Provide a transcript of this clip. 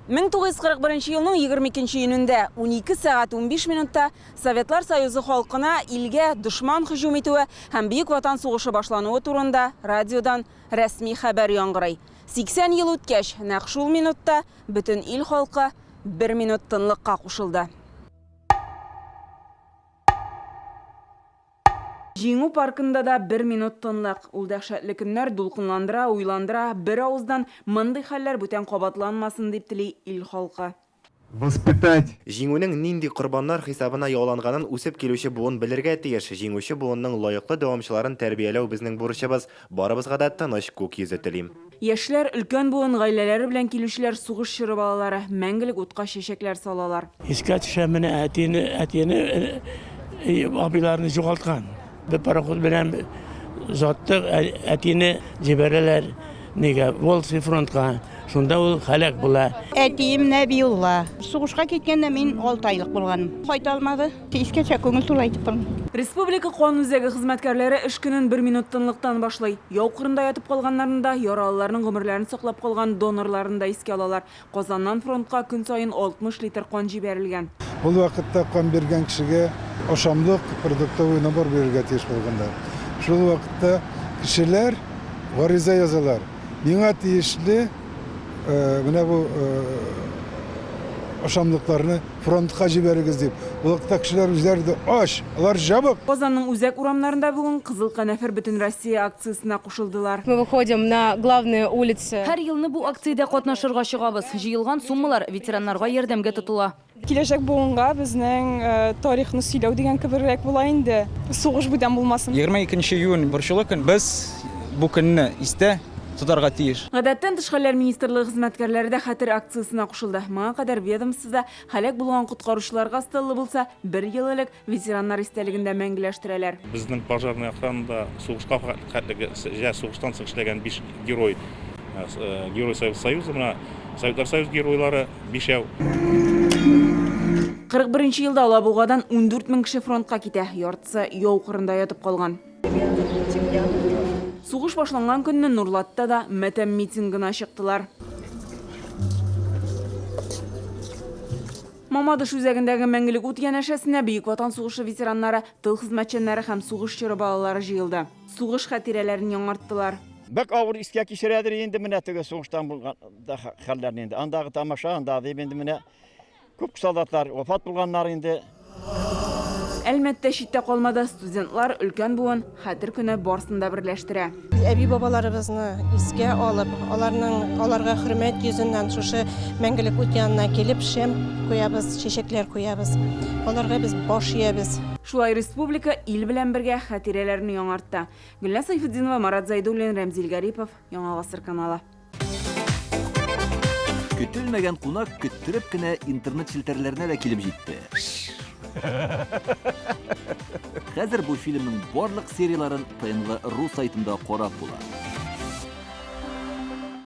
1941 елның 22 июнендә 12 сағат 15 минутта Советлар Союзы халқына илгә дошман һөҗүм итүе һәм Бөек Ватан сугышы башлануы турында радиодан рәсми хәбәр яңгырый. 80 ел үткәч, нәкъ шул минутта бөтен ил халкы 1 минут тынлыкка кушылды. Җиңү паркында да 1 минут тынлык. Ул дәһшәтле көннәр дулкынландыра, уйландыра, бер авыздан мондый хәлләр бүтән кабатланмасын дип тели ил халкы. Җиңүнең нинди корбаннар хисабына яуланганын үсеп килүче буын белергә тиеш. Җиңүче буынның лаеклы дәвамчыларын тәрбияләү безнең бурычыбыз. Барыбызга да тыныч күк йөзе телим. Яшьләр өлкән буын гаиләләре белән килүчеләр сугыш чоры балалары мәңгелек утка чәчәкләр салалар. Искә төшә менә әтине абыйларны югалткан. Bir parоход белән заттык әтине җибәрәләр. Нигә? Волси фронтка. Шунда ул халак була. Әтием Нәбиулла. Сугышка киткәндә мин 6 айлык булганым. Кайта алмады. Искәчә күңел тулайтып торам. Республика кан үзәге хезмәткәрләре эш көнен 1 минут тынлыктан башлый. Яу кырында ятып калганнарны да, яралыларның гомерләрен саклап калган донорларын да искә алалар. Казаннан фронтка көн саен 60 литр кан җибәрелгән. Ул вакытта кан биргән кешегә ашамлык продуктовый набор бирергә тиеш булганнар. Шул вакытта кешеләр гариза язалар. Миңа тиешле менә бу ашамлыкларны фронтка җибәрегез дип. Ул вакытта кешеләр үзләре дә аш, алар жабык. Казанның үзәк урамнарында бүген Кызыл Канәфер бөтен Россия акциясына кушылдылар. Мы выходим на главные улицы. Һәр елны бу акциядә катнашырга чыгабыз. Җыелган суммалар ветераннарга ярдәмгә тотыла. Киләчәк буынга безнең тарихны сөйләү дигән кеберрәк була инде. Сугыш бүтән булмасын. 22 июнь борчулы көн. Без бу көнне истә тотарга тиеш. Гадәттән тыш хәлләр министрлыгы хезмәткәрләре дә хәтер акциясына кушылды. Моңа кадәр ведомствода һәлак булган коткаручыларга стеллы булса, 1 ел элек ветераннар истәлегендә мәңгеләштерәләр. Безнең пожарный охранада сугышка хәтлеге сугыштан эшләгән 5 герой. Герой Советского Союза, менә Советлар Союз геройлары 5. 41 елда Алабугадан 14 мең кеше фронтка китә. Яртысы яу кырында ятып калган. Сугыш башланган көнне Нурлатта да матәм митингына чыктылар. Мамадыш үзәгендәге мәңгелек ут янәшәсенә Бөек Ватан сугышы ветераннары, тыл хезмәтчәннәре һәм сугыш чоры балалары җыелды. Сугыш хатирәләрен яңарттылар. Бик авыр искә кичерәдер инде менә теге сугыштан булган хәлләрне инде. Андагы тамаша, андагы инде менә күп солдатлар вафат булганнар инде. Әлбәттә читтә калмады, студентлар өлкән буын хәтер көне барсында берләштерә. Әби бабаларыбызны искә алып, аларга хөрмәт йөзеннән шушы мәңгелек ут янына килеп шәм куябыз, чәчәкләр куябыз. Аларга без баш иябез. Шулай республика ил белән бергә хатирәләрне яңартты. Гөлназ Сайфетдинова, Марат Зайдуллин, Рәмзил Гарипов, Яңа Гасыр каналы. Көтелмәгән кунак көттереп кенә интернет челтәрләренә дә килеп җитте. Хәзер бу фильмның барлык серияларын ТНВ.ру сайтында карап була.